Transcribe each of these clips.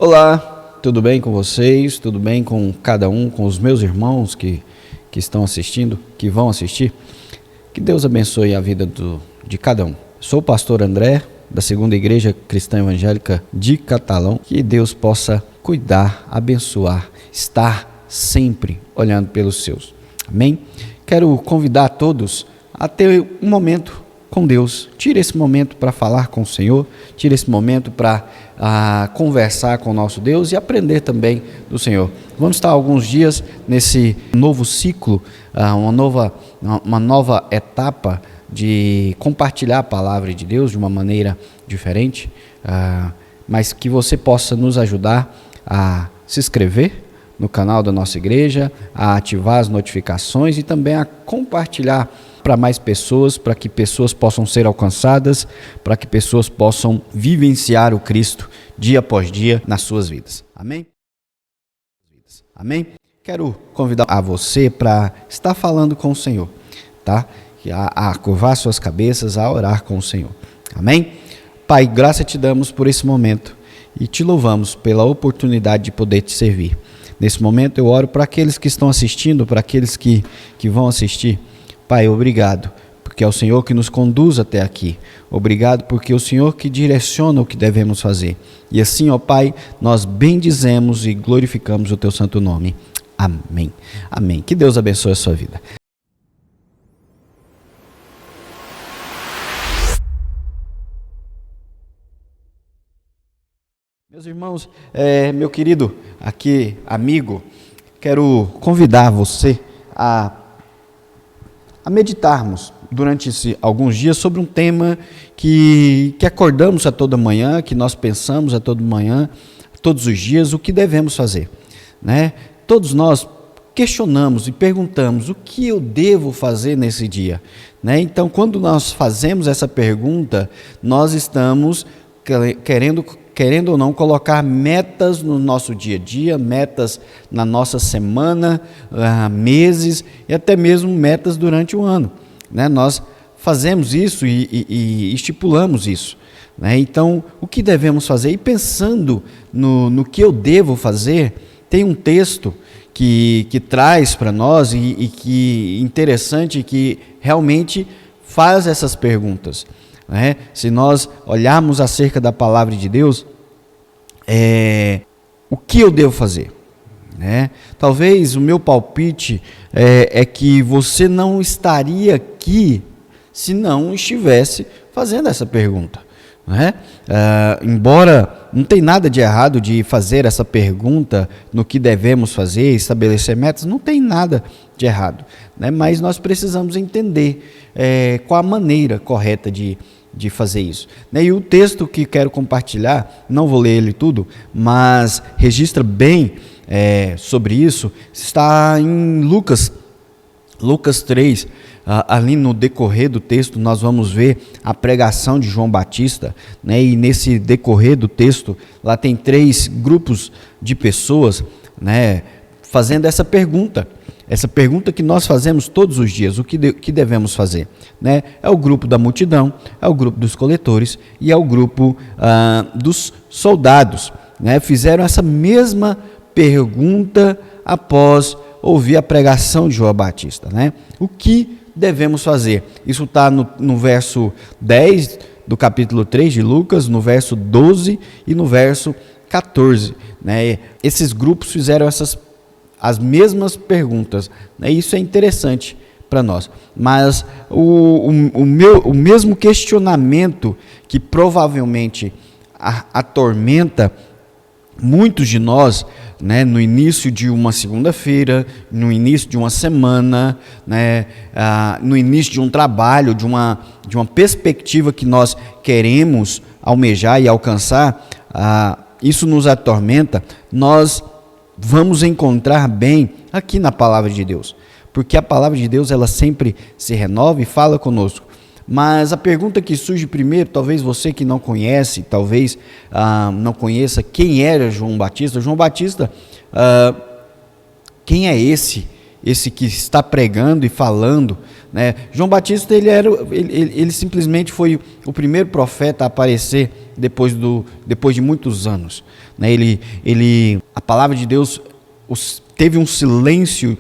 Olá, tudo bem com vocês? Tudo bem com cada um, com os meus irmãos que estão assistindo, que vão assistir? Que Deus abençoe a vida de cada um. Sou o pastor André, da Segunda Igreja Cristã Evangélica de Catalão. Que Deus possa cuidar, abençoar, estar sempre olhando pelos seus. Amém? Quero convidar a todos a ter um momento com Deus. Tire esse momento para falar com o Senhor, tire esse momento para conversar com o nosso Deus e aprender também do Senhor. Vamos estar alguns dias nesse novo ciclo, uma nova etapa de compartilhar a palavra de Deus de uma maneira diferente, mas que você possa nos ajudar a se inscrever no canal da nossa igreja, a ativar as notificações e também a compartilhar para mais pessoas, para que pessoas possam ser alcançadas, para que pessoas possam vivenciar o Cristo dia após dia nas suas vidas. Amém? Amém? Quero convidar a você para estar falando com o Senhor, tá? A curvar suas cabeças, a orar com o Senhor. Amém? Pai, graça te damos por esse momento e te louvamos pela oportunidade de poder te servir. Nesse momento eu oro para aqueles que estão assistindo, para aqueles que vão assistir. Pai, obrigado, porque é o Senhor que nos conduz até aqui. Obrigado, porque é o Senhor que direciona o que devemos fazer. E assim, ó Pai, nós bendizemos e glorificamos o Teu santo nome. Amém. Amém. Que Deus abençoe a sua vida. Meus irmãos, meu querido aqui, amigo, quero convidar você a meditarmos durante alguns dias sobre um tema que acordamos a toda manhã, que nós pensamos a toda manhã, todos os dias, o que devemos fazer, né? Todos nós questionamos e perguntamos o que eu devo fazer nesse dia, né? Então, quando nós fazemos essa pergunta, nós estamos querendo ou não colocar metas no nosso dia a dia, metas na nossa semana, meses e até mesmo metas durante o ano, né? Nós fazemos isso e estipulamos isso, né? Então, o que devemos fazer? E pensando no que eu devo fazer, tem um texto que traz para nós e que interessante, que realmente faz essas perguntas, né? Se nós olharmos acerca da palavra de Deus, o que eu devo fazer, né? Talvez o meu palpite é que você não estaria aqui se não estivesse fazendo essa pergunta, né? Embora não tem nada de errado de fazer essa pergunta no que devemos fazer, estabelecer metas, não tem nada de errado, né? Mas nós precisamos entender qual a maneira correta de fazer isso, né? E o texto que quero compartilhar, não vou ler ele tudo, mas registra bem sobre isso, está em Lucas 3, ali no decorrer do texto nós vamos ver a pregação de João Batista, né? E nesse decorrer do texto, lá tem 3 grupos de pessoas, né, fazendo essa pergunta que nós fazemos todos os dias, o que devemos fazer, né? É o grupo da multidão, é o grupo dos coletores e é o grupo dos soldados, né? Fizeram essa mesma pergunta após ouvir a pregação de João Batista, né? O que devemos fazer? Isso está no verso 10 do capítulo 3 de Lucas, no verso 12 e no verso 14, né? Esses grupos fizeram as mesmas perguntas, né? Isso é interessante para nós, mas o mesmo questionamento que provavelmente atormenta muitos de nós, né, no início de uma segunda-feira, no início de uma semana, né, no início de um trabalho, de uma perspectiva que nós queremos almejar e alcançar, isso nos atormenta. Nós vamos encontrar bem aqui na palavra de Deus, porque a palavra de Deus ela sempre se renova e fala conosco. Mas a pergunta que surge primeiro, talvez você que não conhece, talvez não conheça quem era João Batista. João Batista, quem é esse esse que está pregando e falando, né? João Batista ele simplesmente foi o primeiro profeta a aparecer depois de muitos anos, né? A palavra de Deus teve um silêncio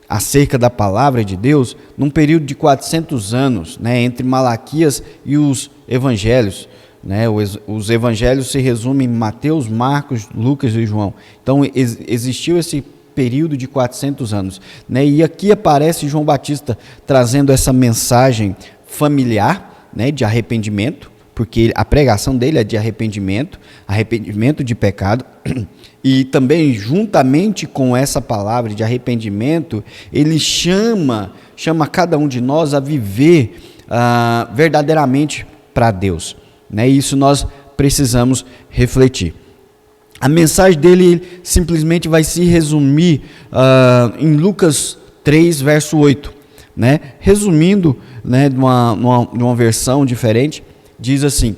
acerca da palavra de Deus num período de 400 anos, né? Entre Malaquias e os evangelhos. Né, os evangelhos se resumem em Mateus, Marcos, Lucas e João. Então existiu esse período de 400 anos, né, e aqui aparece João Batista trazendo essa mensagem familiar, né, de arrependimento, porque a pregação dele é de arrependimento de pecado, e também juntamente com essa palavra de arrependimento, ele chama cada um de nós a viver verdadeiramente para Deus. Né, isso nós precisamos refletir. A mensagem dele simplesmente vai se resumir em Lucas 3, verso 8. Né? Resumindo, né, de uma versão diferente, diz assim: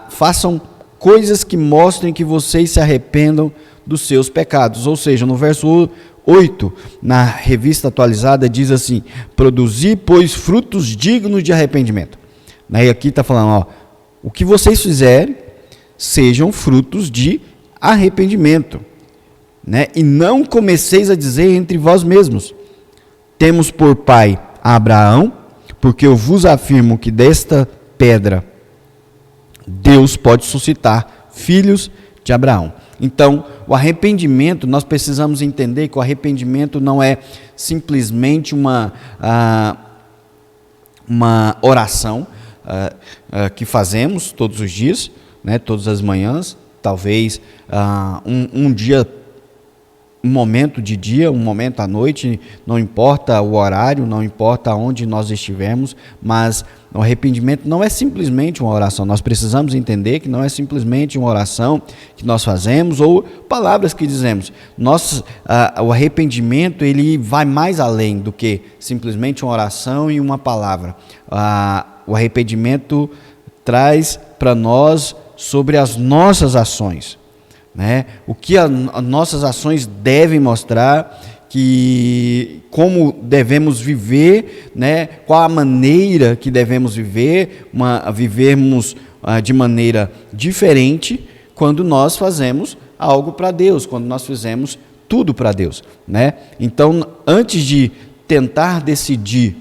façam coisas que mostrem que vocês se arrependam dos seus pecados. Ou seja, no verso 8, na revista atualizada, diz assim: produzir, pois, frutos dignos de arrependimento. Né? E aqui está falando, o que vocês fizerem, sejam frutos de arrependimento, né? E não comeceis a dizer entre vós mesmos: temos por pai Abraão, porque eu vos afirmo que desta pedra Deus pode suscitar filhos de Abraão. Então, o arrependimento, nós precisamos entender que o arrependimento não é simplesmente uma oração que fazemos todos os dias, né, todas as manhãs, talvez um dia, um momento de dia, um momento à noite, não importa o horário, não importa onde nós estivermos, mas o arrependimento não é simplesmente uma oração. Nós precisamos entender que não é simplesmente uma oração que nós fazemos ou palavras que dizemos. O arrependimento, ele vai mais além do que simplesmente uma oração e uma palavra. O arrependimento traz para nós sobre as nossas ações, né? O que as nossas ações devem mostrar, como devemos viver, né? Qual a maneira que devemos vivermos de maneira diferente quando nós fazemos algo para Deus, quando nós fizemos tudo para Deus, né? Então, antes de tentar decidir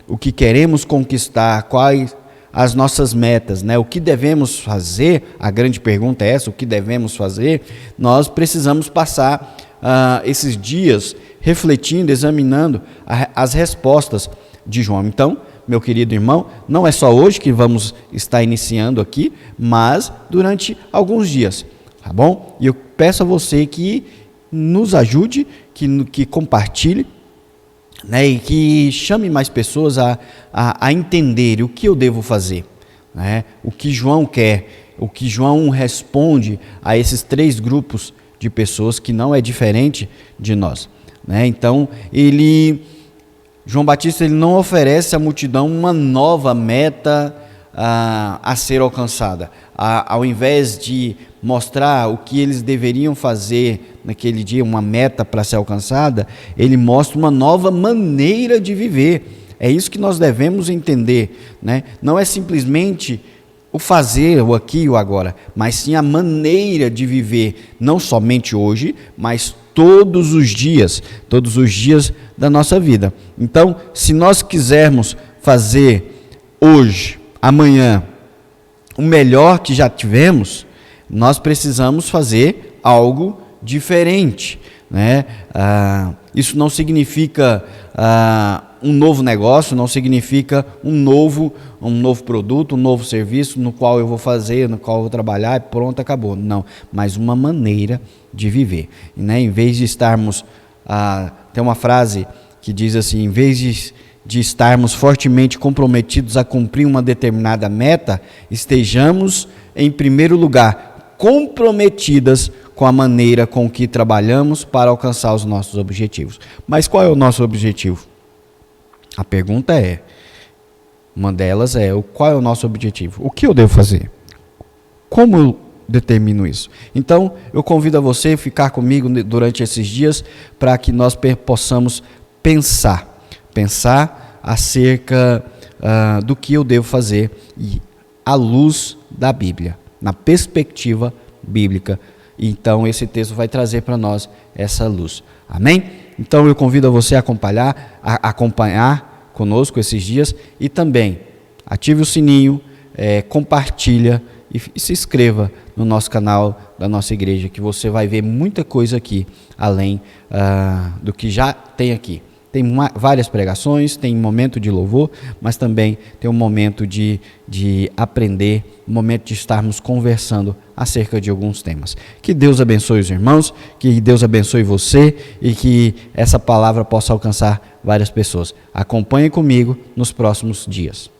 o que queremos conquistar, quais as nossas metas, né? O que devemos fazer, a grande pergunta é essa: o que devemos fazer? Nós precisamos passar esses dias refletindo, examinando as respostas de João. Então, meu querido irmão, não é só hoje que vamos estar iniciando aqui, mas durante alguns dias, tá bom? E eu peço a você que nos ajude, que compartilhe, né, e que chame mais pessoas a entender o que eu devo fazer, né, o que João quer, o que João responde a esses 3 grupos de pessoas que não é diferente de nós, né? Então, João Batista, ele não oferece à multidão uma nova meta a ser alcançada. Ao invés de mostrar o que eles deveriam fazer naquele dia, uma meta para ser alcançada, ele mostra uma nova maneira de viver. É isso que nós devemos entender, né? Não é simplesmente o fazer, o aqui e o agora, mas sim a maneira de viver, não somente hoje, mas todos os dias da nossa vida. Então, se nós quisermos fazer hoje, amanhã, o melhor que já tivemos, nós precisamos fazer algo diferente, né? Isso não significa um novo negócio, não significa um novo produto, um novo serviço no qual eu vou fazer, no qual eu vou trabalhar e pronto, acabou. Não, mas uma maneira de viver, né? Em vez de estarmos, tem uma frase que diz assim: em vez de estarmos fortemente comprometidos a cumprir uma determinada meta, estejamos, em primeiro lugar, comprometidas com a maneira com que trabalhamos para alcançar os nossos objetivos. Mas qual é o nosso objetivo? A pergunta uma delas é: qual é o nosso objetivo? O que eu devo fazer? Como determino isso. Então, eu convido a você a ficar comigo durante esses dias para que nós possamos pensar acerca do que eu devo fazer e à luz da Bíblia, na perspectiva bíblica. Então, esse texto vai trazer para nós essa luz. Amém? Então, eu convido a você a acompanhar conosco esses dias e também ative o sininho, compartilha e se inscreva no nosso canal da nossa igreja, que você vai ver muita coisa aqui, além do que já tem aqui. Tem várias pregações, tem um momento de louvor, mas também tem um momento de aprender, um momento de estarmos conversando acerca de alguns temas. Que Deus abençoe os irmãos, que Deus abençoe você e que essa palavra possa alcançar várias pessoas. Acompanhe comigo nos próximos dias.